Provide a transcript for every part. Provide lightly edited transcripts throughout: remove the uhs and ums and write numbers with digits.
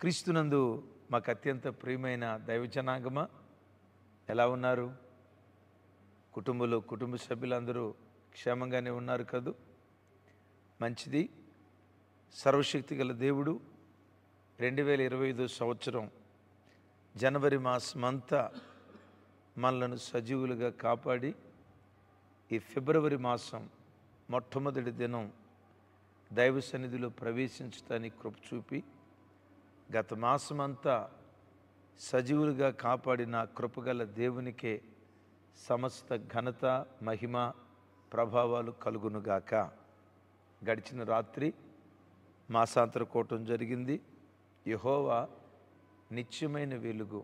క్రీస్తునందు మాకు అత్యంత ప్రియమైన దైవజనాంగమా, ఎలా ఉన్నారు? కుటుంబ సభ్యులందరూ క్షేమంగానే ఉన్నారు కదూ? మంచిది. సర్వశక్తి గల దేవుడు 2025 సంవత్సరం జనవరి మాసమంతా మనలను సజీవులుగా కాపాడి ఈ ఫిబ్రవరి మాసం మొట్టమొదటి దినం దైవ సన్నిధిలో ప్రవేశించడానికి కృప చూపి గత మాసమంతా సజీవులుగా కాపాడిన కృపగల దేవునికే సమస్త ఘనత, మహిమ, ప్రభావాలు కలుగునుగాక. గడిచిన రాత్రి మాసాంతర కూటం జరిగింది. యెహోవా నిత్యమైన వెలుగు,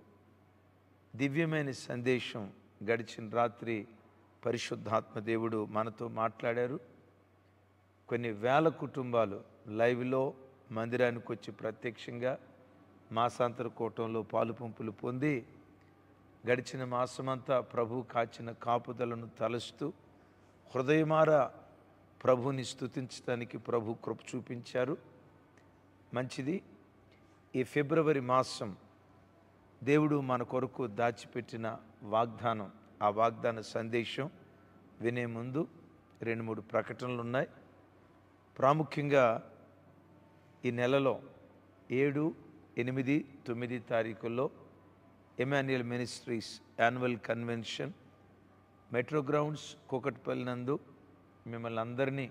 దివ్యమైన సందేశం గడిచిన రాత్రి పరిశుద్ధాత్మ దేవుడు మనతో మాట్లాడారు. కొన్ని వేల కుటుంబాలు లైవ్లో మందిరానికి వచ్చి ప్రత్యక్షంగా మాసాంతర కూటంలో పాలుపంపులు పొంది గడిచిన మాసమంతా ప్రభు కాచిన కాపుదలను తలుస్తూ హృదయమార ప్రభుని స్తుతించడానికి ప్రభు కృప చూపించారు. మంచిది. ఈ ఫిబ్రవరి మాసం దేవుడు మన కొరకు దాచిపెట్టిన వాగ్దానం, ఆ వాగ్దాన సందేశం వినే ముందు 2-3 ప్రకటనలు ఉన్నాయి. ప్రాముఖ్యంగా ఈ నెలలో 7, 8, 9 తారీఖుల్లో Emmanuel Ministries annual convention metro grounds Kukatpally నందు మిమ్మల్ని అందరినీ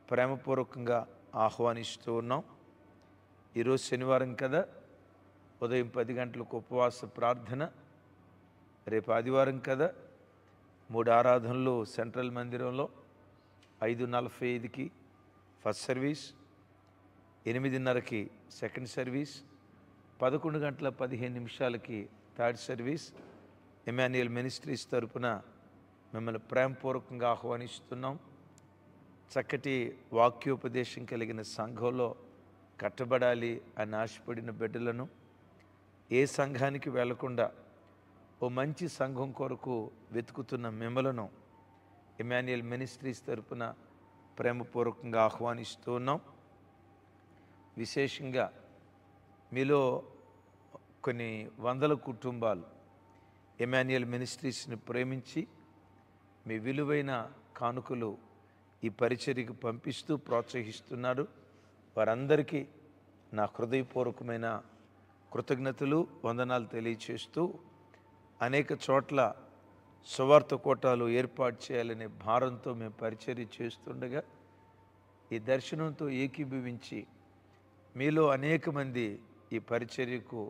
ప్రేమపూర్వకంగా ఆహ్వానిస్తూ ఉన్నాం. ఈరోజు శనివారం కదా, ఉదయం 10 గంటలకు ఉపవాస ప్రార్థన. రేపు ఆదివారం కదా, 3 ఆరాధనలు సెంట్రల్ మందిరంలో, 5:45కి ఫస్ట్ సర్వీస్, 8:30కి second service, 11:15 third service. Emmanuel Ministries తరపున మిమ్మల్ని ప్రేమపూర్వకంగా ఆహ్వానిస్తున్నాం. చక్కటి వాక్యోపదేశం కలిగిన సంఘంలో కట్టబడాలి అని ఆశపడిన బిడ్డలను, ఏ సంఘానికి వెళ్లకుండా ఓ మంచి సంఘం కొరకు వెతుకుతున్న మిమ్మలను ఎమాన్యుయల్ మినిస్ట్రీస్ తరపున ప్రేమపూర్వకంగా ఆహ్వానిస్తూ ఉన్నాం. విశేషంగా మీలో కొన్ని వందల కుటుంబాలు ఎమాన్యుయల్ మినిస్ట్రీస్ని ప్రేమించి మీ విలువైన కానుకలు ఈ పరిచర్యకు పంపిస్తూ ప్రోత్సహిస్తున్నారు. వారందరికీ నా హృదయపూర్వకమైన కృతజ్ఞతలు, వందనాలు తెలియచేస్తూ అనేక చోట్ల సువార్త కోటాలు ఏర్పాటు చేయాలనే భారంతో మేము పరిచర్య చేస్తుండగా ఈ దర్శనంతో ఏకీభవించి మీలో అనేక మంది ఈ పరిచర్యకు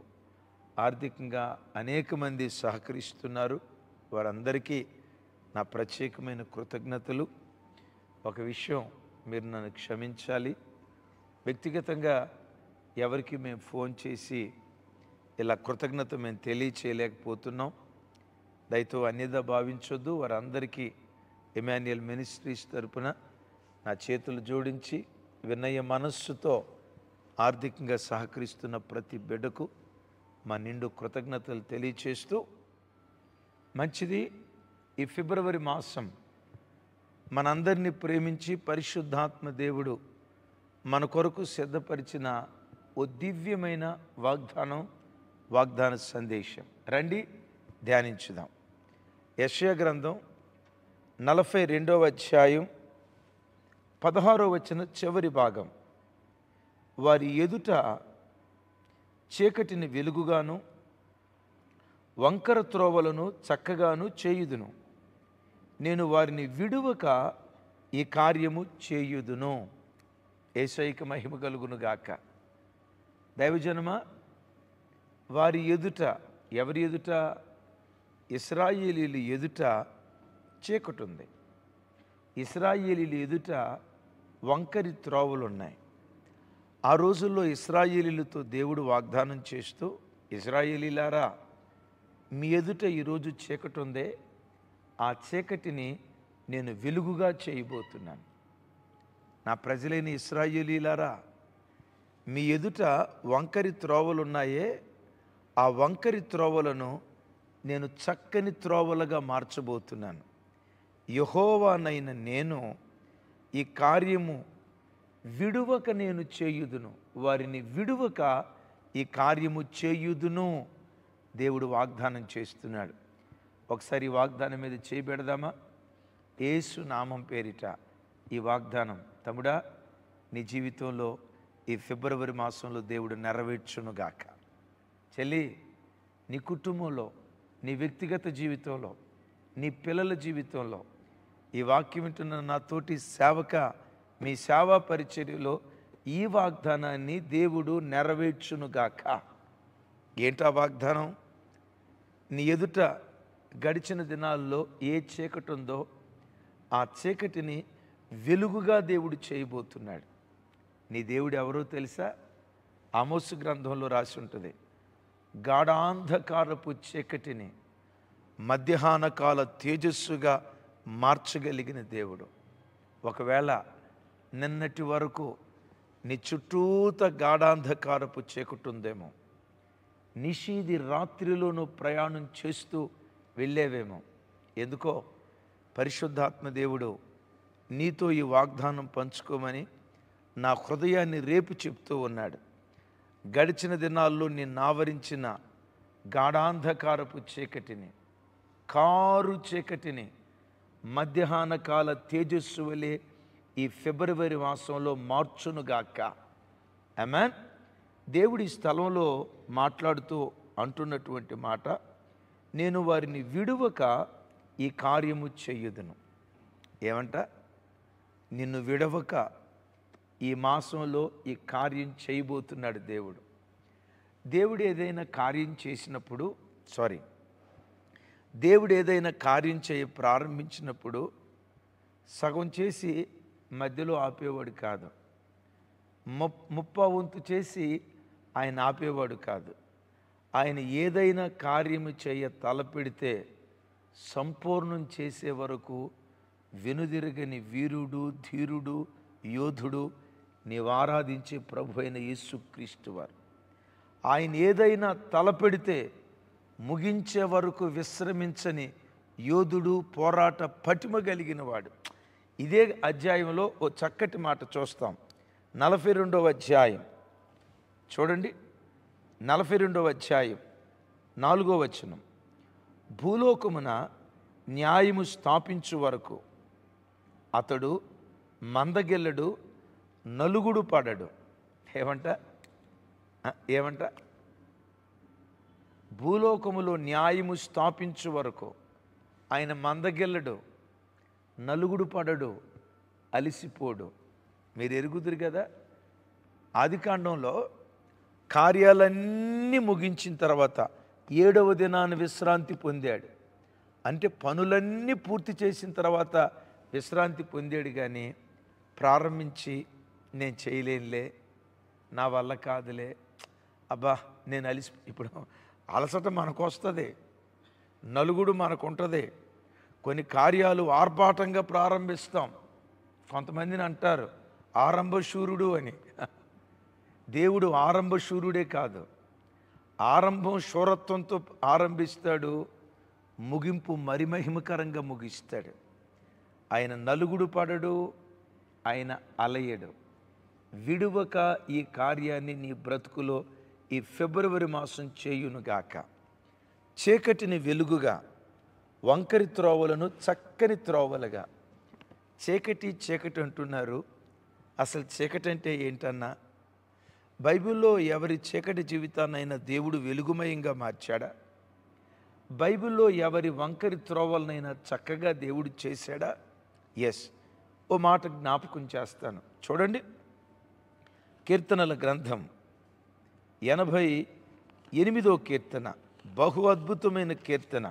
ఆర్థికంగా అనేక మంది సహకరిస్తున్నారు. వారందరికీ నా ప్రత్యేకమైన కృతజ్ఞతలు. ఒక విషయం మీరు నన్ను క్షమించాలి. వ్యక్తిగతంగా ఎవరికి మేము ఫోన్ చేసి ఇలా కృతజ్ఞత మేము తెలియచేయలేకపోతున్నాం. దయతో అన్యదా భావించొద్దు. వారందరికీ ఎమాన్యుయల్ మినిస్ట్రీస్ తరపున నా చేతులు జోడించి వినయ మనస్సుతో ఆర్థికంగా సహకరిస్తున్న ప్రతి బిడ్డకు మా నిండు కృతజ్ఞతలు తెలియచేస్తూ, మంచిది. ఈ ఫిబ్రవరి మాసం మనందరినీ ప్రేమించి పరిశుద్ధాత్మ దేవుడు మన కొరకు సిద్ధపరిచిన ఓ దివ్యమైన వాగ్దాన సందేశం. రండి ధ్యానించుదాం. యెషయా గ్రంథం 42వ అధ్యాయం 16వ వచనం చివరి భాగం. వారి ఎదుట చీకటిని వెలుగుగాను, వంకర త్రోవలను చక్కగాను చేయుదును. నేను వారిని విడువక ఈ కార్యము చేయుదును. యేసయ్యకు మహిమ కలుగునుగాక. దైవజనమా, వారి ఎదుట, ఎవరి ఎదుట? ఇశ్రాయేలీయుల ఎదుట చీకటి ఉంది. ఇశ్రాయేలీయుల ఎదుట వంకరి త్రోవలున్నాయి. ఆ రోజుల్లో ఇశ్రాయేలీయులతో దేవుడు వాగ్దానం చేస్తూ, ఇశ్రాయేలీయులారా, మీ ఎదుట ఈరోజు చీకటి ఉందే, ఆ చీకటిని నేను వెలుగుగా చేయబోతున్నాను. నా ప్రజలైన ఇశ్రాయేలీయులారా, మీ ఎదుట వంకరి త్రోవలున్నాయే, ఆ వంకరి త్రోవలను నేను చక్కని త్రోవలుగా మార్చబోతున్నాను. యెహోవానైన నేను ఈ కార్యము విడువక నేను చేయుదును. వారిని విడువక ఈ కార్యము చేయుదును దేవుడు వాగ్దానం చేస్తున్నాడు. ఒకసారి ఈ వాగ్దానం మీద చేయబెడదామా? యేసు నామం పేరిట ఈ వాగ్దానం తమ్ముడా నీ జీవితంలో ఈ ఫిబ్రవరి మాసంలో దేవుడు నెరవేర్చునుగాక. చెల్లి, నీ కుటుంబంలో, నీ వ్యక్తిగత జీవితంలో, నీ పిల్లల జీవితంలో ఈ వాక్యం వింటున్న నా తోటి సేవక మీ సేవా పరిచర్యలో ఈ వాగ్దానాన్ని దేవుడు నెరవేర్చునుగాక. ఏంటా వాగ్దానం? నీ ఎదుట గడిచిన దినాల్లో ఏ చీకటి ఉందో ఆ చీకటిని వెలుగుగా దేవుడు చేయబోతున్నాడు. నీ దేవుడు ఎవరో తెలుసా? ఆమోసు గ్రంథంలో రాసి ఉంటుంది, గాఢాంధకారపు చీకటిని మధ్యాహ్న కాల తేజస్సుగా మార్చగలిగిన దేవుడు. ఒకవేళ నిన్నటి వరకు నీ చుట్టూత గాఢాంధకారపు చీకటి ఉందేమో, నిషీది రాత్రిలోనూ ప్రయాణం చేస్తూ వెళ్ళేవేమో, ఎందుకో పరిశుద్ధాత్మ దేవుడు నీతో ఈ వాగ్దానం పంచుకోమని నా హృదయాన్ని రేపు చెప్తూ ఉన్నాడు. గడిచిన దినాల్లో నిన్ను ఆవరించిన గాఢాంధకారపు చీకటిని, కారు చీకటిని మధ్యాహ్న కాల తేజస్సు వలె ఈ ఫిబ్రవరి మాసంలో మార్చునుగాక. ఆమేన్. దేవుడి స్థలంలో మాట్లాడుతూ అంటున్నటువంటి మాట, నేను వారిని విడువక ఈ కార్యము చెయ్యుదును. ఏమంట? నిన్ను విడవక ఈ మాసంలో ఈ కార్యం చేయబోతున్నాడు దేవుడు. దేవుడు ఏదైనా కార్యం చేసినప్పుడు దేవుడు ఏదైనా కార్యం చేయ ప్రారంభించినప్పుడు సగం చేసి మధ్యలో ఆపేవాడు కాదు. ముప్పావంతు చేసి ఆయన ఆపేవాడు కాదు. ఆయన ఏదైనా కార్యము చేయ తలపెడితే సంపూర్ణం చేసే వరకు వెనుదిరగని వీరుడు, ధీరుడు, యోధుడు నీవు ఆరాధించే ప్రభు అయిన యేసుక్రీస్తు వారు. ఆయన ఏదైనా తలపెడితే ముగించే వరకు విశ్రమించని యోధుడు, పోరాట పటిమ కలిగిన వాడు. ఇదే అధ్యాయంలో ఓ చక్కటి మాట చూస్తాం. 42వ అధ్యాయం చూడండి. 42వ అధ్యాయం 4వ వచనం, భూలోకమున న్యాయము స్థాపించు వరకు అతడు మందగెల్లడు, నలుగుడు పడడు. ఏమంట? భూలోకములో న్యాయము స్థాపించు వరకు ఆయన మందగెల్లడు, నలుగుడు పడడు, అలిసిపోడు. మీరు ఎరుగుదురు కదా, ఆదికాండంలో కార్యాలన్నీ ముగించిన తర్వాత 7వ దినాన విశ్రాంతి పొందాడు. అంటే పనులన్నీ పూర్తి చేసిన తర్వాత విశ్రాంతి పొందాడు. కానీ ప్రారంభించి నేను చేయలేనులే, నా వల్ల కాదులే, అబ్బా నేను ఇప్పుడు అలసట మనకు వస్తుంది, నలుగుడు మనకు ఉంటుంది. కొన్ని కార్యాలు ఆర్భాటంగా ప్రారంభిస్తాం. కొంతమందిని అంటారు ఆరంభశూరుడు అని. దేవుడు ఆరంభశూరుడే కాదు, ఆరంభం శూరత్వంతో ఆరంభిస్తాడు, ముగింపు మరిమహిమకరంగా ముగిస్తాడు. ఆయన నలుగుడు పడడు, ఆయన అలయడు. విడువక ఈ కార్యాన్ని నీ బ్రతుకులో ఈ ఫిబ్రవరి మాసం చేయునుగాక. చీకటిని వెలుగుగా, వంకరి త్రోవలను చక్కని త్రోవలుగా. చీకటి అంటున్నారు. అసలు చీకటి అంటే ఏంటన్నా? బైబిల్లో ఎవరి చీకటి జీవితాన్నైనా దేవుడు వెలుగుమయంగా మార్చాడా? బైబిల్లో ఎవరి వంకరి త్రోవలనైనా చక్కగా దేవుడు చేశాడా? ఎస్. ఓ మాట జ్ఞాపకం చేస్తాను చూడండి. కీర్తనల గ్రంథం 88వ కీర్తన, బహు అద్భుతమైన కీర్తన.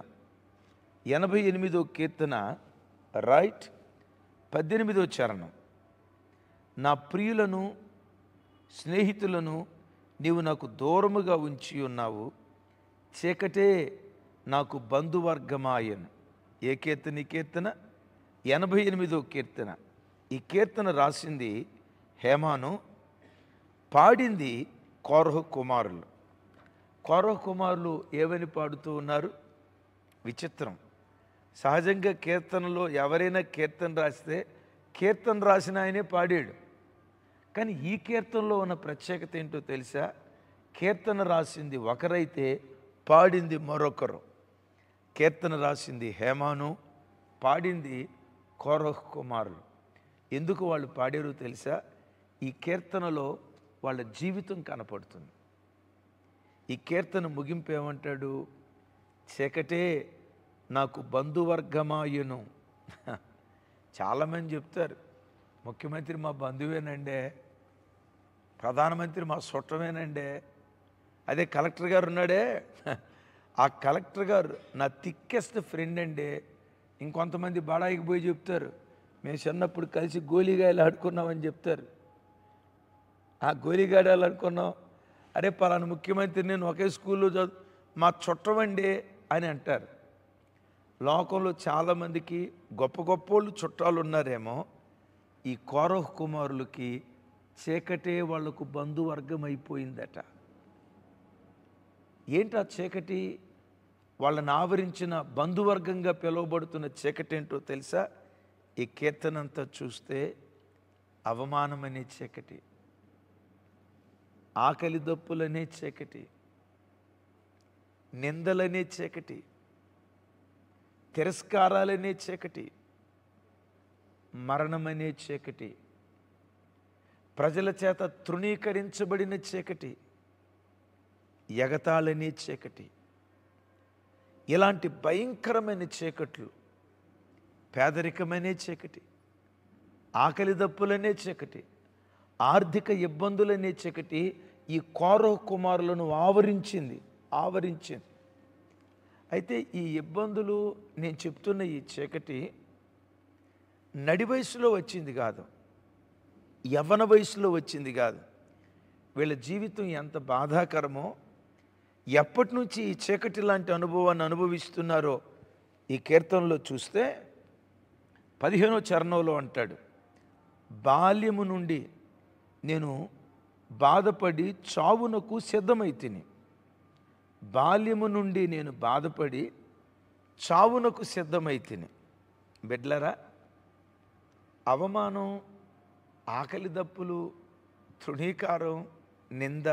88వ కీర్తన రైట్ 18వ చరణం, నా ప్రియులను స్నేహితులను నీవు నాకు దూరముగా ఉంచి ఉన్నావు, చీకటే నాకు బంధువర్గమాయను. ఏ కీర్తన? ఈ కీర్తన 88వ కీర్తన. ఈ కీర్తన రాసింది హేమాను, పాడింది కోరహు కుమారులు. కోరహు కుమారులు ఏమని పాడుతూ ఉన్నారు? విచిత్రం. సహజంగా కీర్తనలో ఎవరైనా కీర్తన రాస్తే కీర్తన రాసిన ఆయనే పాడాడు. కానీ ఈ కీర్తనలో ఉన్న ప్రత్యేకత ఏంటో తెలుసా? కీర్తన రాసింది ఒకరైతే పాడింది మరొకరు. కీర్తన రాసింది హేమాను, పాడింది కోరహ్ కుమారులు. ఎందుకు వాళ్ళు పాడారో తెలుసా? ఈ కీర్తనలో వాళ్ళ జీవితం కనపడుతుంది. ఈ కీర్తన ముగింపు ఏమంటాడు? చీకటే నాకు బంధువర్గమాయును. చాలామంది చెప్తారు, ముఖ్యమంత్రి మా బంధువేనండే, ప్రధానమంత్రి మా చుట్టమేనండే, అదే కలెక్టర్ గారు ఉన్నాడే, ఆ కలెక్టర్ గారు నా థిక్కెస్ట్ ఫ్రెండ్ అండి. ఇంకొంతమంది బడాయికి పోయి చెప్తారు, మేము చిన్నప్పుడు కలిసి గోలీగాయలు ఆడుకున్నామని చెప్తారు. ఆ గోలీగాయలు ఆడుకున్నాం, అరే పలానా ముఖ్యమంత్రి నేను ఒకే స్కూల్లో మా చుట్టమండి అని అంటారు. లోకంలో చాలామందికి గొప్ప గొప్పోళ్ళు చుట్టాలు ఉన్నారేమో, ఈ కోరహ్ కుమారులకి చీకటే వాళ్లకు బంధువర్గం అయిపోయిందట. ఏంటా చీకటి? వాళ్ళని ఆవరించిన బంధువర్గంగా పిలువబడుతున్న చీకటి ఏంటో తెలుసా? ఈ కీర్తనంతా చూస్తే అవమానమనే చీకటి, ఆకలి దప్పులనే చీకటి, నిందలనే చీకటి, తిరస్కారాలనే చీకటి, మరణమనే చీకటి, ప్రజల చేత తృణీకరించబడిన చీకటి, ఎగతాళనే చీకటి, ఇలాంటి భయంకరమైన చీకట్లు, పేదరికమనే చీకటి, ఆకలి దప్పులనే చీకటి, ఆర్థిక ఇబ్బందులనే చీకటి ఈ కోరహ్ కుమారులను ఆవరించింది. అయితే ఈ ఇబ్బందులు, నేను చెప్తున్న ఈ చీకటి నడి వయసులో వచ్చింది కాదు, యవ్వన వయసులో వచ్చింది కాదు. వీళ్ళ జీవితం ఎంత బాధాకరమో, ఎప్పటి నుంచి ఈ చీకటి లాంటి అనుభవాన్ని అనుభవిస్తున్నారో ఈ కీర్తనలో చూస్తే 15వ చరణంలో అంటాడు, బాల్యము నుండి నేను బాధపడి చావునకు సిద్ధమైతిని. బాల్యము నుండి నేను బాధపడి చావునకు సిద్ధమైతిని. బిడ్లరా, అవమానం, ఆకలి దప్పులు, తృణీకారం, నింద,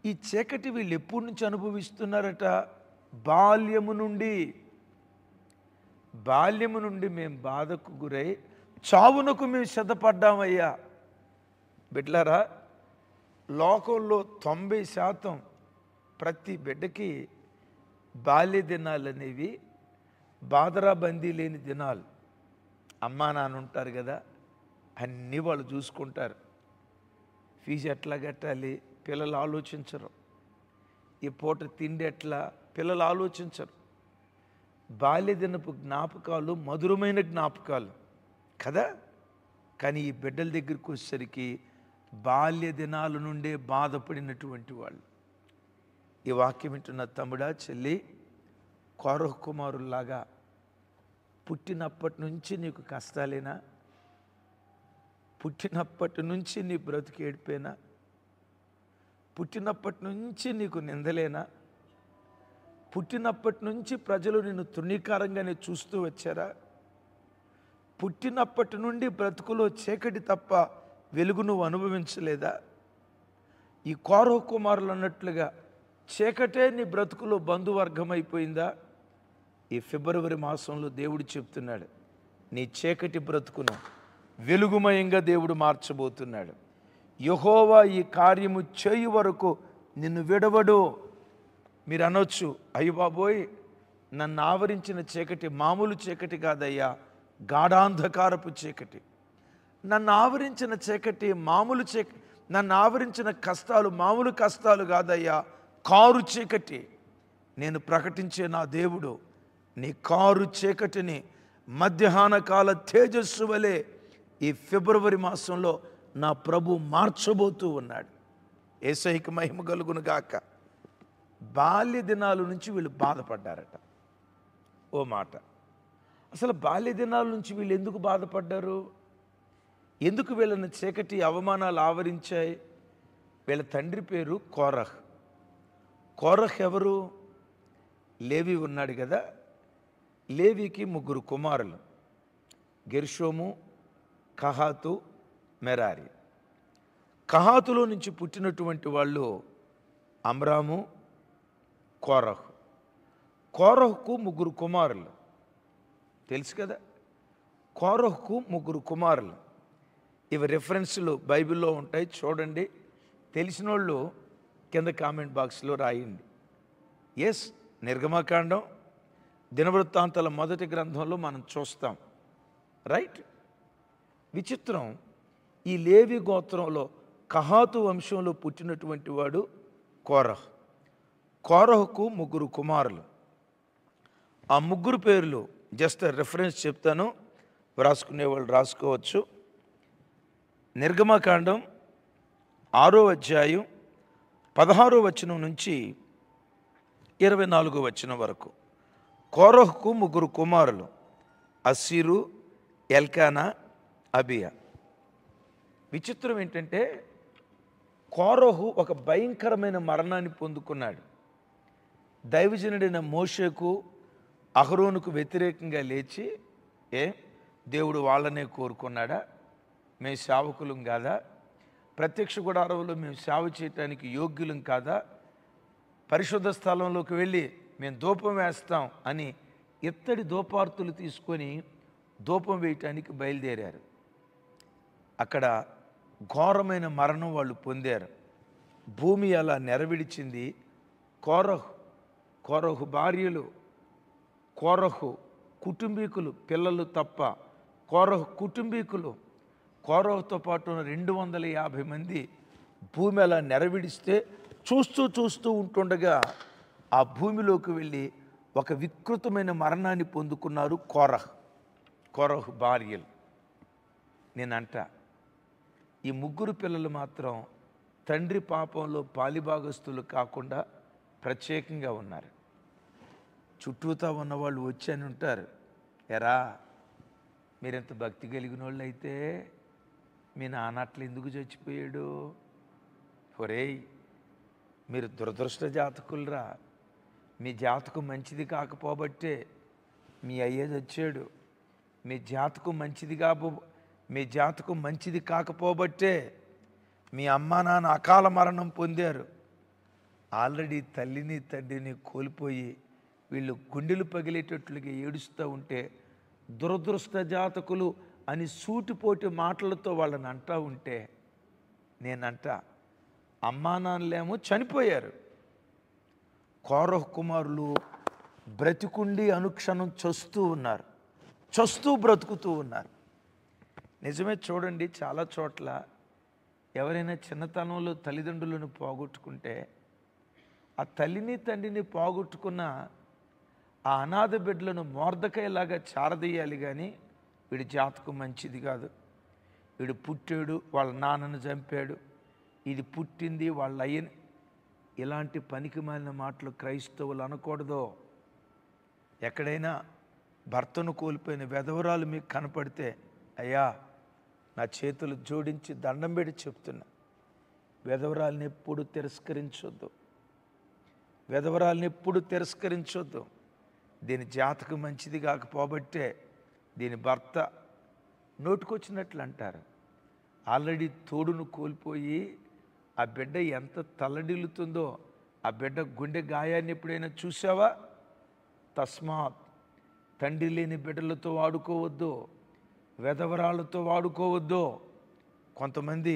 ఈ చీకటి వీళ్ళు ఎప్పటి నుంచి అనుభవిస్తున్నారట? బాల్యము నుండి మేము బాధకు గురై చావునకు మేము సిద్ధపడ్డామయ్యా. బిడ్లరా, లోకంలో 90% ప్రతి బిడ్డకి బాల్య దినాలు అనేవి బాదరాబందీ లేని దినాలు. అమ్మా నాన్న ఉంటారు కదా, అన్నీ వాళ్ళు చూసుకుంటారు. ఫీజు ఎట్లా కట్టాలి పిల్లలు ఆలోచించరు, ఈ పూట తిండి ఎట్లా పిల్లలు ఆలోచించరు. బాల్య దినపు జ్ఞాపకాలు మధురమైన జ్ఞాపకాలు కదా. కానీ ఈ బిడ్డల దగ్గరికి వచ్చేసరికి బాల్య దినాల నుండే బాధపడినటువంటి వాళ్ళు. ఈ వాక్యం వింటున్న తమ్ముడా, చెల్లి, కోరహ్ కుమారుల్లాగా పుట్టినప్పటి నుంచి నీకు కష్టాలేనా? పుట్టినప్పటి నుంచి నీ బ్రతుకు ఏడిపోయినా? పుట్టినప్పటి నుంచి నీకు నిందలేనా? పుట్టినప్పటి నుంచి ప్రజలు నిన్ను తృణీకారంగానే చూస్తూ వచ్చారా? పుట్టినప్పటి నుండి బ్రతుకులో చీకటి తప్ప వెలుగు నువ్వు అనుభవించలేదా? ఈ కోరహ్ కుమారులు అన్నట్లుగా చీకటే నీ బ్రతుకులో బంధువర్గం అయిపోయిందా? ఈ ఫిబ్రవరి మాసంలో దేవుడు చెప్తున్నాడు, నీ చీకటి బ్రతుకును వెలుగుమయంగా దేవుడు మార్చబోతున్నాడు. యెహోవా ఈ కార్యము చేయు వరకు నిన్ను విడవడు. మీరు అనొచ్చు, అయ్య బాబోయ్, నన్ను ఆవరించిన చీకటి మామూలు చీకటి కాదయ్యా, గాఢాంధకారపు చీకటి. నన్ను ఆవరించిన చీకటి మామూలు చీకటి, నన్ను ఆవరించిన కష్టాలు మామూలు కష్టాలు కాదయ్యా, కారు చీకటి. నేను ప్రకటించే నా దేవుడు నీ కారు చీకటిని మధ్యాహ్న కాల తేజస్సు వలె ఈ ఫిబ్రవరి మాసంలో నా ప్రభు మార్చబోతూ ఉన్నాడు. యేసయ్యకి మహిమ కలుగును గాక. బాల్య దినాల నుంచి వీళ్ళు బాధపడ్డారట. ఓ మాట, అసలు బాల్య దినాల నుంచి వీళ్ళు ఎందుకు బాధపడ్డారు? ఎందుకు వీళ్ళని చీకటి అవమానాలు ఆవరించాయి? వీళ్ళ తండ్రి పేరు కోరహ్. కోరహ్ ఎవరు? లేవి ఉన్నాడు కదా, లేవికి 3 కుమారులు, గెర్షోము, కహాతు, మెరారి. కహాతులో నుంచి పుట్టినటువంటి వాళ్ళు అమ్రాము, కోరహు. కోరహుకు 3 కుమారులు, తెలుసు కదా. కోరహుకు 3 కుమారులు. ఇవి రెఫరెన్స్లు బైబిల్లో ఉంటాయి, చూడండి. తెలిసిన వాళ్ళు కింద కామెంట్ బాక్స్లో రాయండి. ఎస్, నిర్గమకాండం, దినవృత్తాంతాల మొదటి గ్రంథంలో మనం చూస్తాం. రైట్. విచిత్రం, ఈ లేవి గోత్రంలో కహాతు వంశంలో పుట్టినటువంటి వాడు కోరహు. కోరహుకు 3 కుమారులు. ఆ 3 పేర్లు జస్ట్ రెఫరెన్స్ చెప్తాను, రాసుకునే వాళ్ళు రాసుకోవచ్చు. నిర్గమకాండం 6వ అధ్యాయం 16వ వచనం నుంచి 24వ వచనం వరకు. కోరహుకు 3 కుమారులు, అస్సీరు, ఎల్కానా, అబియా. విచిత్రం ఏంటంటే కోరహు ఒక భయంకరమైన మరణాన్ని పొందుకున్నాడు. దైవజనుడైన మోషేకు, అహరోనుకు వ్యతిరేకంగా లేచి, దేవుడు వాళ్ళనే కోరుకున్నాడా? మేము సేవకులం కాదా? ప్రత్యక్ష గుడారంలో మేము సేవ చేయటానికి యోగ్యులం కాదా? పరిశుద్ధ స్థలంలోకి వెళ్ళి మేము ధూపం వేస్తాం అని ఇత్తడి ధూపార్తులు తీసుకొని ధూపం వేయటానికి బయలుదేరారు. అక్కడ ఘోరమైన మరణం వాళ్ళు పొందారు. భూమి అలా నెరవిడిచింది. కోరహు భార్యలు, కోరహు కుటుంబీకులు, పిల్లలు తప్ప కోరహు కుటుంబీకులు, కోరహుతో పాటు 250 మంది భూమి అలా నెరవిడిస్తే చూస్తూ ఉంటుండగా ఆ భూమిలోకి వెళ్ళి ఒక వికృతమైన మరణాన్ని పొందుకున్నారు కోరహు భార్యలు. నేనంట ఈ 3 పిల్లలు మాత్రం తండ్రి పాపంలో పాలిభాగస్తులు కాకుండా ప్రత్యేకంగా ఉన్నారు. చుట్టూతా ఉన్నవాళ్ళు వచ్చి అని ఉంటారు, ఎరా మీరెంత భక్తి కలిగిన వాళ్ళు అయితే మీ నాన్న అట్లా ఎందుకు చచ్చిపోయాడు? ఒరేయ్, మీరు దురదృష్ట జాతకులరా. మీ జాతకం మంచిది కాకపోబట్టే మీ అయ్యేది వచ్చాడు. మీ జాతకం మంచిది కాకపోబట్టే మీ అమ్మా నాన్న అకాల మరణం పొందారు. ఆల్రెడీ తల్లిని తండ్రిని కోల్పోయి వీళ్ళు గుండెలు పగిలేటట్లుగా ఏడుస్తూ ఉంటే దురదృష్ట జాతకులు అని సూటిపోటి మాటలతో వాళ్ళని అంటూ ఉంటే నేనంట అమ్మా నాన్నలేమో చనిపోయారు. కోరహు కుమారులు బ్రతికుండి అనుక్షణం చస్తూ బ్రతుకుతూ ఉన్నారు. నిజమే, చూడండి, చాలా చోట్ల ఎవరైనా చిన్నతనంలో తల్లిదండ్రులను పోగొట్టుకుంటే ఆ తల్లిని తండ్రిని పోగొట్టుకున్న ఆ అనాథ బిడ్డలను మోర్దకాయలాగా చారదీయాలి. కానీ వీడి జాతకం మంచిది కాదు, వీడు పుట్టాడు వాళ్ళ నాన్నను చంపాడు, ఇది పుట్టింది వాళ్ళ అయ్యని, ఇలాంటి పనికి మాలిన మాటలు క్రైస్తవులు అనకూడదు. ఎక్కడైనా భర్తను కోల్పోయిన వెధవరాలు మీకు కనపడితే, అయ్యా నా చేతులు జోడించి దండం పెట్టి చెప్తున్నా, వెధవరాల్ని ఎప్పుడు తిరస్కరించొద్దు. దీని జాతకం మంచిది కాకపోబట్టే దీని భర్త నోటుకొచ్చినట్లు అంటారు. ఆల్రెడీ తోడును కోల్పోయి ఆ బిడ్డ ఎంత తల్లడిల్లుతుందో, ఆ బిడ్డ గుండె గాయాన్ని ఎప్పుడైనా చూసావా? తస్మాత్ తండ్రి లేని బిడ్డలతో వాడుకోవద్దు, వెధవరాళ్ళతో వాడుకోవద్దు. కొంతమంది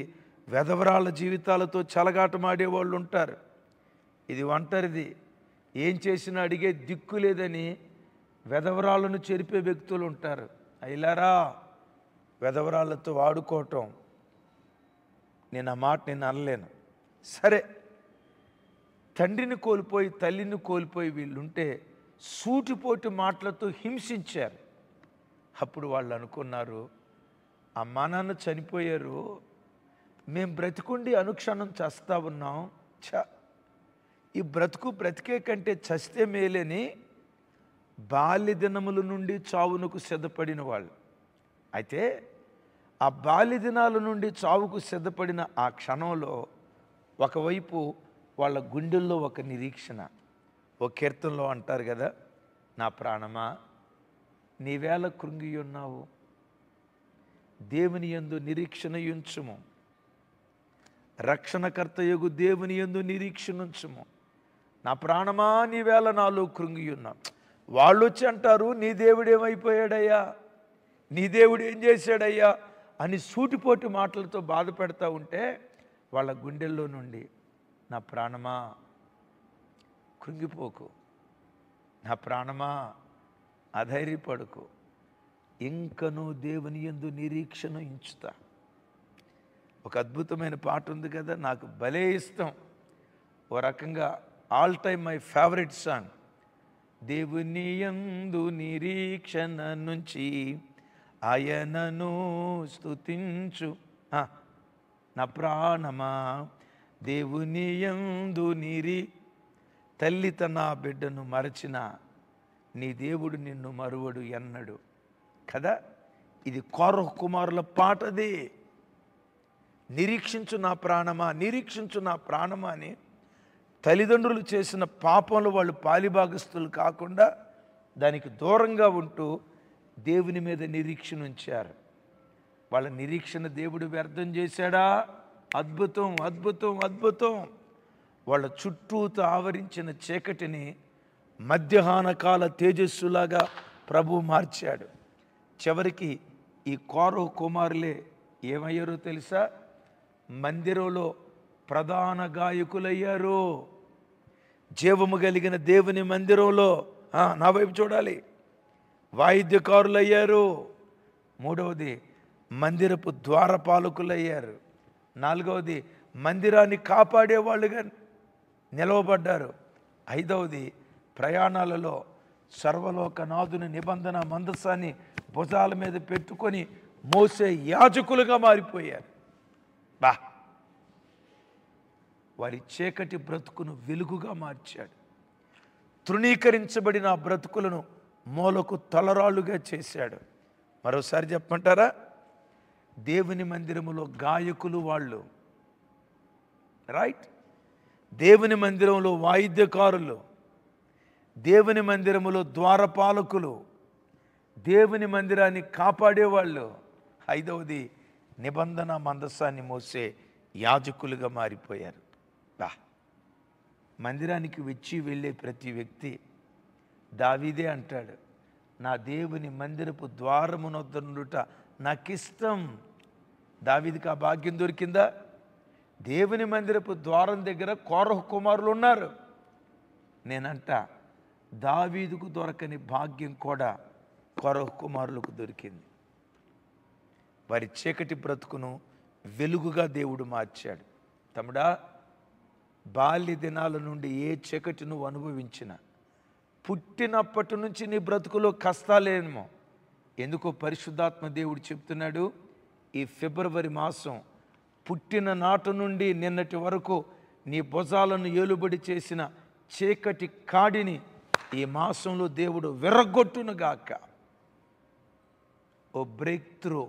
వెధవరాళ్ళ జీవితాలతో చెలగాటమాడేవాళ్ళు ఉంటారు. ఇది ఒంటరిది, ఏం చేసినా అడిగే దిక్కు లేదని వెధవరాళ్ళను చెరిపే వ్యక్తులు ఉంటారు. అయిలారా, వెధవరాళ్ళతో వాడుకోవటం నేను ఆ మాట అనలేను. సరే, తండ్రిని కోల్పోయి తల్లిని కోల్పోయి వీళ్ళుంటే సూటిపోటి మాటలతో హింసించారు. అప్పుడు వాళ్ళు అనుకున్నారు, అమ్మా నాన్న చనిపోయారు, మేము బ్రతికుండి అనుక్షణం చస్తా ఉన్నాం, ఈ బ్రతికే కంటే చస్తే మేలేని బాల్య దినముల నుండి చావునకు సిద్ధపడిన వాళ్ళు. అయితే ఆ బాల్య దినాల నుండి చావుకు సిద్ధపడిన ఆ క్షణంలో ఒకవైపు వాళ్ళ గుండెల్లో ఒక నిరీక్షణ. ఓ కీర్తనలో అంటారు కదా, నా ప్రాణమా నీవేళ కృంగి ఉన్నావు, దేవుని యందు నిరీక్షణ ఉంచుము, రక్షణకర్తయగు దేవుని యందు నిరీక్షణుంచుము. నా ప్రాణమా నీవేళ నాలో కృంగి ఉన్నా. వాళ్ళు వచ్చి అంటారు, నీ దేవుడు ఏమైపోయాడయ్యా, నీ దేవుడు ఏం చేశాడయ్యా అని సూటిపోటి మాటలతో బాధ పెడతా ఉంటే వాళ్ళ గుండెల్లో నుండి, నా ప్రాణమా కృంగిపోకు, నా ప్రాణమా అధైర్యపడుకు, ఇంకను దేవుని యందు నిరీక్షణ ఉంచుతా. ఒక అద్భుతమైన పాట ఉంది కదా, నాకు భలే ఇష్టం. ఓ రకంగా all time my favourite song. దేవుని యందు నిరీక్షణ నుంచి ఆయనను స్తుతించు, నా ప్రాణమా దేవుని యందు తల్లి తన బిడ్డను మరచిన నీ దేవుడు నిన్ను మరువడు ఎన్నడు కదా. ఇది కోరహు కుమారుల పాటది. నిరీక్షించు నా ప్రాణమా, నిరీక్షించు నా ప్రాణమా అని తల్లిదండ్రులు చేసిన పాపంలో వాళ్ళు పాలిభాగస్తులు కాకుండా దానికి దూరంగా ఉంటూ దేవుని మీద నిరీక్షణ ఉంచారు. వాళ్ళ నిరీక్షణ దేవుడు వ్యర్థం చేశాడా? అద్భుతం, అద్భుతం, అద్భుతం. వాళ్ళ చుట్టూతో ఆవరించిన చీకటిని మధ్యాహ్నకాల తేజస్సులాగా ప్రభు మార్చాడు. చివరికి ఈ కోరహు కుమారులే ఏమయ్యారో తెలుసా? మందిరంలో ప్రధాన గాయకులయ్యారు. జీవము కలిగిన దేవుని మందిరంలో, నా వైపు చూడాలి, వాయిద్యకారులయ్యారు. మూడవది మందిరపు ద్వారపాలకులయ్యారు. నాలుగవది మందిరాన్ని కాపాడేవాళ్ళుగా నిలవబడ్డారు. ఐదవది ప్రయాణాలలో సర్వలోకనాథుని నిబంధన మందసాన్ని భుజాల మీద పెట్టుకొని మోసే యాజకులుగా మారిపోయారు. వారి చీకటి బ్రతుకును వెలుగుగా మార్చాడు. తృణీకరించబడిన బ్రతుకులను మూలకు తలరాళ్ళుగా చేశాడు. మరోసారి చెప్పమంటారా? దేవుని మందిరములో గాయకులు వాళ్ళు, రైట్? దేవుని మందిరంలో వాయిద్యకారులు, దేవుని మందిరములో ద్వారపాలకులు, దేవుని మందిరాన్ని కాపాడేవాళ్ళు. ఐదవది నిబంధన మందసాన్ని మోసే యాజకులుగా మారిపోయారు. మందిరానికి వచ్చి వెళ్ళే ప్రతి వ్యక్తి దావీదే అంటాడు, నా దేవుని మందిరపు ద్వారమునొద్దనుట నాకిష్టం. దావీదుకి ఆ భాగ్యం దొరికిందా? దేవుని మందిరపు ద్వారం దగ్గర కోరహు కుమారులు ఉన్నారు. నేనంట దావీదుకు దొరకని భాగ్యం కూడా కోరహు కుమారులకు దొరికింది. వారి చీకటి బ్రతుకును వెలుగుగా దేవుడు మార్చాడు. తమ్ముడా, బాల్య దినాల నుండి ఏ చీకటి నువ్వు అనుభవించినా, పుట్టినప్పటి నుంచి నీ బ్రతుకులో కష్టాలేమో, ఎందుకో పరిశుద్ధాత్మ దేవుడు చెప్తున్నాడు, ఈ ఫిబ్రవరి మాసం పుట్టిన నాటి నుండి నిన్నటి వరకు నీ భుజాలను ఏలుబడి చేసిన చీకటి కాడిని ఈ మాసంలో దేవుడు విరగొట్టునుగాక. ఓ బ్రేక్ త్రూ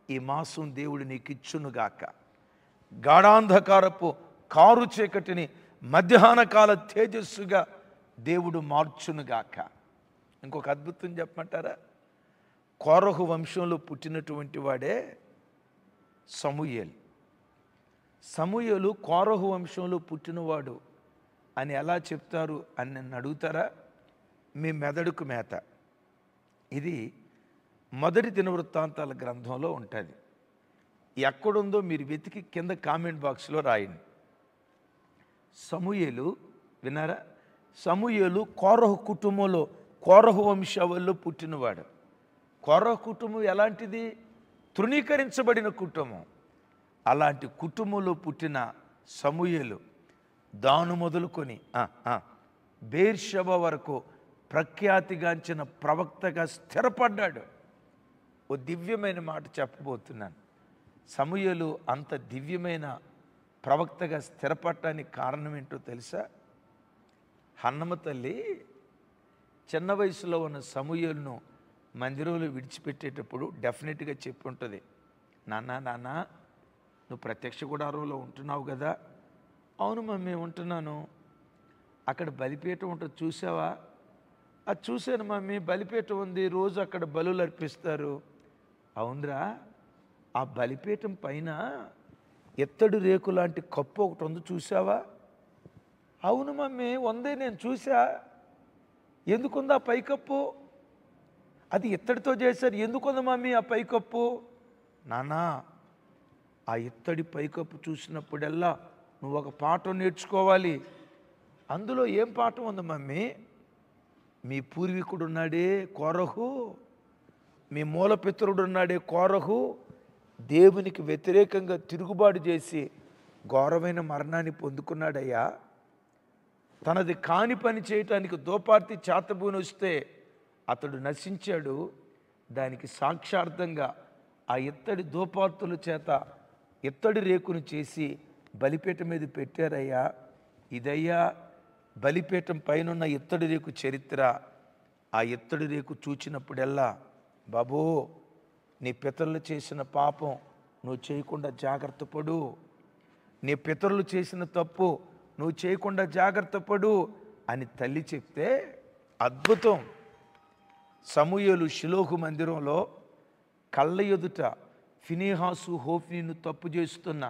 ఈ మాసం దేవుడు నీకు ఇచ్చునుగాక. గాఢాంధకారపు కారు చీకటిని మధ్యాహ్నకాల తేజస్సుగా దేవుడు మార్చునుగాక. ఇంకొక అద్భుతం చెప్పమంటారా? కోరహు వంశంలో పుట్టినటువంటి వాడే సమూయేలు. సమూయేలు కోరహు వంశంలో పుట్టినవాడు అని ఎలా చెప్తారు అని నన్ను అడుగుతారా? మీ మెదడుకు మేత. ఇది మొదటి దినవృత్తాంతాల గ్రంథంలో ఉంటుంది. ఎక్కడుందో మీరు వెతికి కింద కామెంట్ బాక్స్లో రాయండి. సమూయేలు, విన్నారా? సమూయేలు కోరహు కుటుంబంలో, కోరహు వంశావళిలో పుట్టినవాడు. కోరహు కుటుంబం ఎలాంటిది? తృణీకరించబడిన కుటుంబం. అలాంటి కుటుంబంలో పుట్టిన సమూయేలు దాను మొదలుకొని బేర్షెబా వరకు ప్రఖ్యాతిగాంచిన ప్రవక్తగా స్థిరపడ్డాడు. ఓ దివ్యమైన మాట చెప్పబోతున్నాను. సమూయేలు అంత దివ్యమైన ప్రవక్తగా స్థిరపడటానికి కారణం ఏంటో తెలుసా? హన్నమ్మ తల్లి చిన్న వయసులో ఉన్న సమూయేలును మందిరంలో విడిచిపెట్టేటప్పుడు డెఫినెట్గా చెప్పి ఉంటుంది, నాన్న నువ్వు ప్రత్యక్ష గుడారంలో ఉంటున్నావు కదా. అవును మమ్మీ ఉంటున్నాను. అక్కడ బలిపీఠం ఉంటుంది చూసావా? అది చూశాను మమ్మీ, బలిపీఠం ఉంది, రోజు అక్కడ బలులు అర్పిస్తారు. అవునరా, ఆ బలిపీఠం పైన ఎత్తడి రేకు లాంటి కప్పు ఒకటి ఉంది, చూసావా? అవును మమ్మీ ఉందే, నేను చూసా. ఎందుకుందా పైకప్పు? అది ఇత్తడితో చేశారు. ఎందుకుంది మమ్మీ ఆ పైకప్పు? నానా, ఆ ఇత్తడి పైకప్పు చూసినప్పుడల్లా నువ్వు ఒక పాఠం నేర్చుకోవాలి. అందులో ఏం పాఠం ఉంది మమ్మీ? మీ పూర్వీకుడు ఉన్నాడే కోరహు, మీ మూలపితరుడు ఉన్నాడే కోరహు, దేవునికి వ్యతిరేకంగా తిరుగుబాటు చేసి ఘోరమైన మరణాన్ని పొందుకున్నాడయ్యా. తనది కాని పని చేయటానికి దోపార్తి చేతబూని వస్తే అతడు నశించాడు. దానికి సాక్షార్థంగా ఆ ఇత్తడి దోపార్తుల చేత ఇత్తడి రేకును చేసి బలిపీఠం మీద పెట్టారయ్యా. ఇదయ్యా బలిపీఠం పైనున్న ఇత్తడి రేకు చరిత్ర. ఆ ఇత్తడి రేకు చూచినప్పుడల్లా, బాబూ, నీ పితరులు చేసిన పాపం నువ్వు చేయకుండా జాగ్రత్త పడు, నీ పితరులు చేసిన తప్పు నువ్వు చేయకుండా జాగ్రత్త పడు అని తల్లి చెప్తే అద్భుతం. సమూయేలు షిలోహు మందిరంలో కళ్ళ ఎదుట ఫినెహాసు హోఫ్నీను తప్పు చేస్తున్న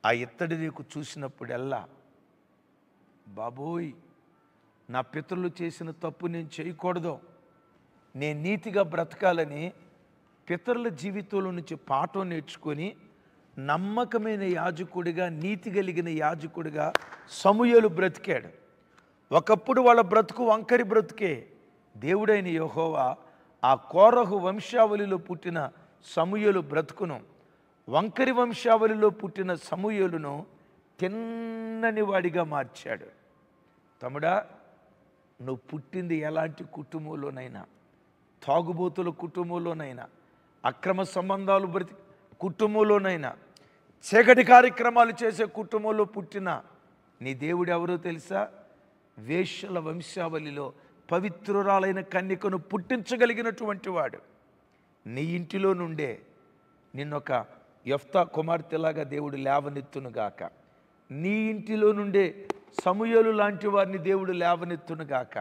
ఆ ఇత్తడి రేకు చూసినప్పుడల్లా, బాబోయ్, నా పితరులు చేసిన తప్పు నేను చేయకూడదు, నేను నీతిగా బ్రతకాలని పితరుల జీవితంలో నుంచి పాఠం నేర్చుకొని నమ్మకమైన యాజకుడిగా, నీతి కలిగిన యాజకుడిగా సమూయేలు బ్రతికాడు. ఒకప్పుడు వాళ్ళ బ్రతుకు వంకరి బ్రతుకే. దేవుడైన యెహోవా ఆ కోరహు వంశావళిలో పుట్టిన సమూయేలు బ్రతుకును, వంకరి వంశావళిలో పుట్టిన సమూయేలును తిన్నని వాడిగా మార్చాడు. తమ్ముడా, నువ్వు పుట్టింది ఎలాంటి కుటుంబంలోనైనా, తాగుబోతుల కుటుంబంలోనైనా, అక్రమ సంబంధాలు బ్రతి కుటుంబంలోనైనా, చీకటి కార్యక్రమాలు చేసే కుటుంబంలో పుట్టిన నీ దేవుడు ఎవరో తెలుసా? వేశ్యల వంశావళిలో పవిత్రురాలైన కన్యకను పుట్టించగలిగినటువంటి వాడు. నీ ఇంటిలో నుండే నిన్నొక యెఫ్తా కుమార్తెలాగా దేవుడు లేవనెత్తునుగాక. నీ ఇంటిలో నుండే సమూయేలు లాంటి వారిని దేవుడు లేవనెత్తునుగాక.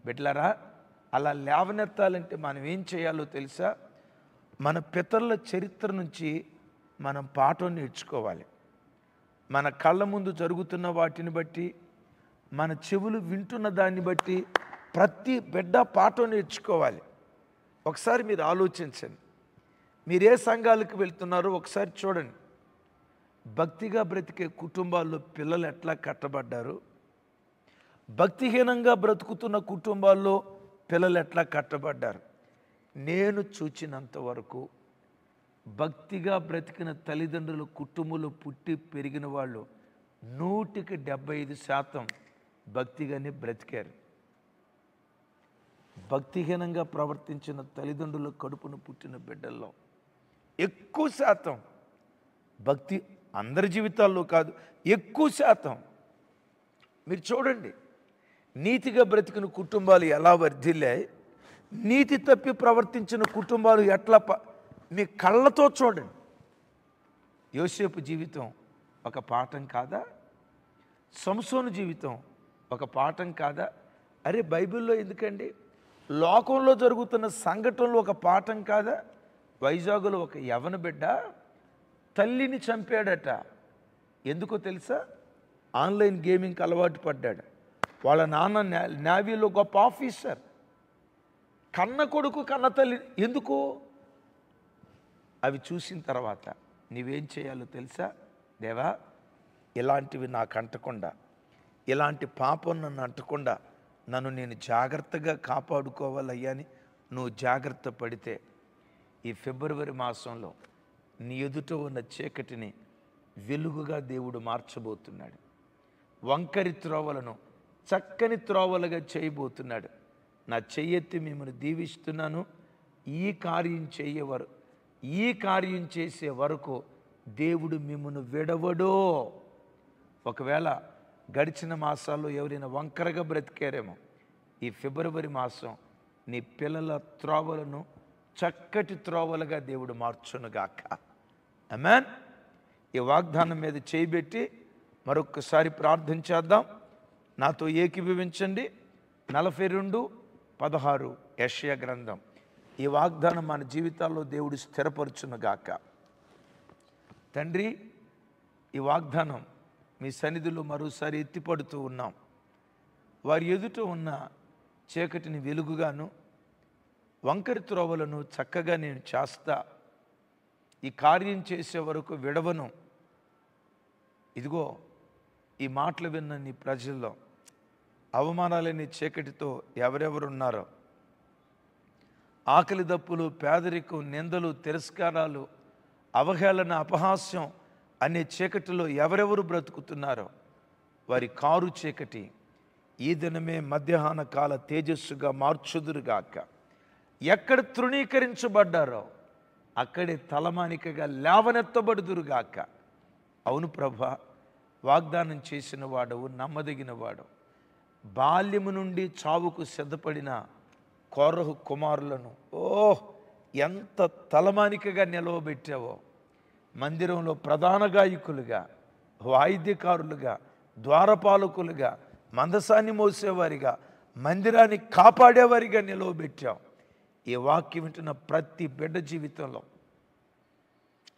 బిడ్డలారా, అలా లేవనెత్తాలంటే మనం ఏం చేయాలో తెలుసా? మన పితరుల చరిత్ర నుంచి మనం పాఠం నేర్చుకోవాలి. మన కళ్ళ ముందు జరుగుతున్న వాటిని బట్టి, మన చెవులు వింటున్న దాన్ని బట్టి ప్రతి బిడ్డ పాఠం నేర్చుకోవాలి. ఒకసారి మీరు ఆలోచించండి. మీరు ఏ సంఘాలకు వెళ్తున్నారో ఒకసారి చూడండి. భక్తిగా బ్రతికే కుటుంబాల్లో పిల్లలు ఎట్లా కట్టబడ్డారు, భక్తిహీనంగా బ్రతుకుతున్న కుటుంబాల్లో పిల్లలు ఎట్లా కట్టబడ్డారు. నేను చూచినంత వరకు భక్తిగా బ్రతికిన తల్లిదండ్రుల కుటుంబంలో పుట్టి పెరిగిన వాళ్ళు 100% భక్తిగానే బ్రతికారు. భక్తిహీనంగా ప్రవర్తించిన తల్లిదండ్రుల కడుపును పుట్టిన బిడ్డల్లో ఎక్కువ శాతం భక్తి, అందరి జీవితాల్లో కాదు, ఎక్కువ శాతం. మీరు చూడండి, నీతిగా బ్రతికిన కుటుంబాలు ఎలా వర్ధిల్లాయి, నీతి తప్పి ప్రవర్తించిన కుటుంబాలు ఎట్లా మీ కళ్ళతో చూడండి. యోసేపు జీవితం ఒక పాఠం కాదా? సంసోను జీవితం ఒక పాఠం కాదా? అరే, బైబిల్లో ఎందుకండి, లోకంలో జరుగుతున్న సంఘటనలు ఒక పాఠం కాదా? వైజాగ్లో ఒక యవన బిడ్డ తల్లిని చంపాడట. ఎందుకో తెలుసా? ఆన్లైన్ గేమింగ్కి అలవాటు పడ్డాడు. వాళ్ళ నాన్న నేవీలో గొప్ప ఆఫీసర్. కన్న కొడుకు కన్న తల్లి. ఎందుకు? అవి చూసిన తర్వాత నీవేం చేయాలో తెలుసా? దేవా, ఇలాంటివి నాకు అంటకుండా, ఇలాంటి పాపం నన్ను అంటకుండా నన్ను నేను జాగ్రత్తగా కాపాడుకోవాలయ్యా అని నువ్వు జాగ్రత్త పడితే ఈ ఫిబ్రవరి మాసంలో నీ ఎదుట ఉన్న చీకటిని వెలుగుగా దేవుడు మార్చబోతున్నాడు. వంకరి త్రోవలను చక్కని త్రోవలుగా చేయబోతున్నాడు. నా చెయ్యెత్తి మిమ్మల్ని దీవిస్తున్నాను. ఈ కార్యం చేసే వరకు దేవుడు మిమ్మల్ని విడవడో. ఒకవేళ గడిచిన మాసాల్లో ఎవరైనా వంకరగా బ్రతికారేమో, ఈ ఫిబ్రవరి మాసం నీ పిల్లల త్రోవలను చక్కటి త్రోవలుగా దేవుడు మార్చునుగాక. ఆమేన్. ఈ వాగ్దానం మీద చేయబెట్టి మరొక్కసారి ప్రార్థన చేద్దాం. నాతో ఏకీభవించండి. 42:16 యెషయా గ్రంథం. ఈ వాగ్దానం మన జీవితాల్లో దేవుడు స్థిరపరచునుగాక. తండ్రి, ఈ వాగ్దానం మీ సన్నిధిలో మరోసారి ఎత్తిపడుతూ ఉన్నాం. వారి ఎదుట ఉన్న చీకటిని వెలుగుగాను, వంకరి త్రోవలను చక్కగా నేను చేస్తా, ఈ కార్యం చేసే వరకు విడవను. ఇదిగో ఈ మాటలు విన్న నీ ప్రజల్లో అవమానాలని చీకటితో ఎవరెవరున్నారో, ఆకలి దప్పులు, పేదరికం, నిందలు, తిరస్కారాలు, అవహేళన, అపహాస్యం అనే చీకటిలో ఎవరెవరు బ్రతుకుతున్నారో వారి కారు చీకటి ఈ దినమే మధ్యాహ్న కాల తేజస్సుగా మార్చుదురుగాక. ఎక్కడ తృణీకరించబడ్డారో అక్కడే తలమానికగా లేవనెత్తబడుదురుగాక. అవును ప్రభా, వాగ్దానం చేసిన వాడవు, నమ్మదగిన వాడు. బాల్యము నుండి చావుకు సిద్ధపడిన కోరహు కుమారులను ఎంత తలమానికగా నిలవబెట్టావో. మందిరంలో ప్రధాన గాయకులుగా, వాయిద్యకారులుగా, ద్వారపాలకులుగా, మందసాన్ని మోసేవారిగా, మందిరాన్ని కాపాడేవారిగా నిలవబెట్టావు. ఈ వాక్యం వింటున్న ప్రతి బిడ్డ జీవితంలో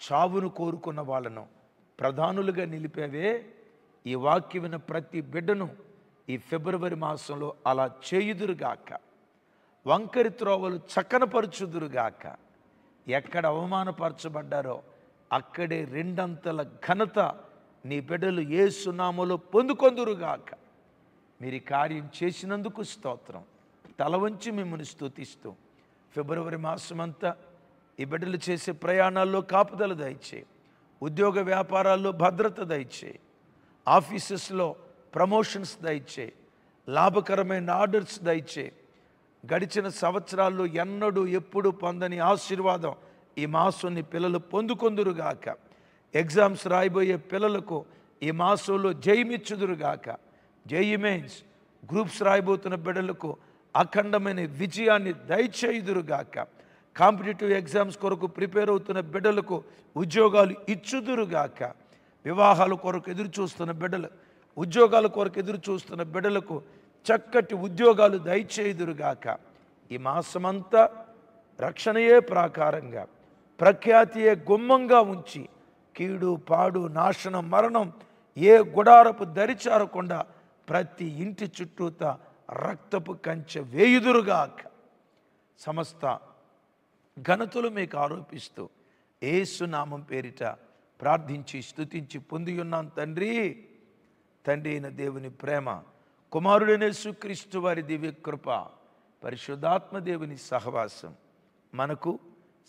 చావును కోరుకున్న వాళ్ళను ప్రధానులుగా నిలిపేవే. ఈ వాక్యం విన్న ప్రతి బిడ్డను ఈ ఫిబ్రవరి మాసంలో అలా చేయుదురుగాక. వంకరి త్రోవలు చక్కనపరచుదురుగాక. ఎక్కడ అవమానపరచబడ్డారో అక్కడే రెండంతల ఘనత నీ బిడ్డలు యేసు నామములో పొందుకొందురుగాక. మీరు ఈ కార్యం చేసినందుకు స్తోత్రం. తల వంచి మిమ్మల్ని స్తుతిస్తూ ఫిబ్రవరి మాసమంతా ఈ బిడ్డలు చేసే ప్రయాణాల్లో కాపుదల దయచేయి, ఉద్యోగ వ్యాపారాల్లో భద్రత దయచేయి, ఆఫీసెస్లో ప్రమోషన్స్ దయచేయి, లాభకరమైన ఆర్డర్స్ దయచేయి. గడిచిన సంవత్సరాల్లో ఎన్నడూ ఎప్పుడు పొందని ఆశీర్వాదం ఈ మాసం నీ పిల్లలు పొందుకొందురుగాక. ఎగ్జామ్స్ రాయబోయే పిల్లలకు ఈ మాసంలో జయమిచ్చుదురుగాక. జేఈ మెయిన్స్, గ్రూప్స్ రాయబోతున్న బిడ్డలకు అఖండమైన విజయాన్ని దయచేయుదురుగాక. కాంపిటేటివ్ ఎగ్జామ్స్ కొరకు ప్రిపేర్ అవుతున్న బిడ్డలకు ఉద్యోగాలు ఇచ్చుదురుగాక. వివాహాల కొరకు ఎదురు చూస్తున్న బిడ్డలు, ఉద్యోగాల కొరకు ఎదురు చూస్తున్న బిడ్డలకు చక్కటి ఉద్యోగాలు దయచేయుదురుగాక. ఈ మాసమంతా రక్షణయే ప్రాకారంగా, ప్రఖ్యాతియే గుమ్మంగా ఉంచి కీడు, పాడు, నాశనం, మరణం ఏ గుడారపు దరిచారకుండా ప్రతి ఇంటి చుట్టూత రక్తపు కంచె వేయుదురుగాక. సమస్త ఘనతలు మీకు ఆరోపిస్తూ యేసు నామం పేరిట ప్రార్థించి స్తుతించి పొంది ఉన్నాం తండ్రి. తండ్రి అయిన దేవుని ప్రేమ, కుమారుడైన యేసుక్రీస్తు వారి దివ్య కృప, పరిశుద్ధాత్మ దేవుని సహవాసం మనకు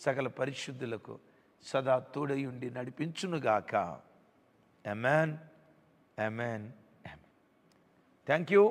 సకల పరిశుద్ధులకు సదా తోడయుండి నడిపించునుగాక. ఆమేన్, ఆమేన్, ఆమేన్. Thank you.